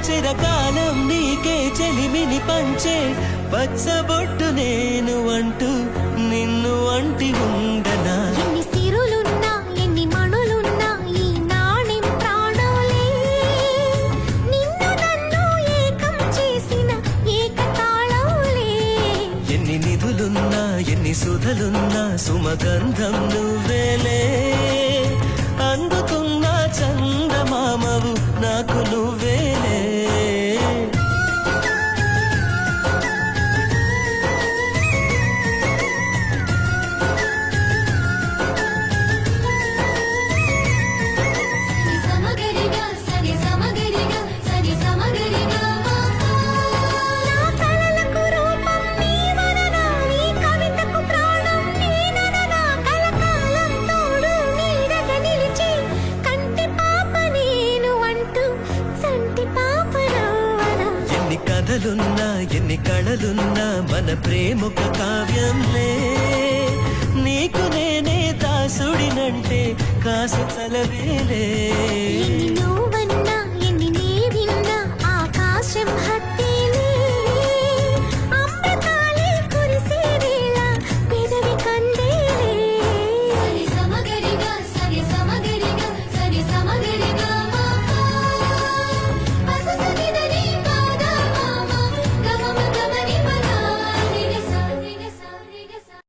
చిరకాలం నీకే చెలిమిని పంచే పచ్చబొట్టు నేను అంటూ నిన్ను అంటి ఉండనా. ఎన్ని సిరులున్నా ఎన్ని మణులున్నా ఈ నాణెం ప్రాణాలే, నిన్ను నన్ను ఏకం చేసిన ఏకతాళాలే. ఎన్ని నిధులున్నా ఎన్ని సుధలున్నా సుమగంధం నువ్వేలే. అందుకున్న చందమామవు నాకు నువ్వేలే. కథలున్నా ఎన్ని కళలున్నా మన ప్రేమొక కావ్యంలే. నీకు నేనే దాసుడినంటే కాసు తలవేలే.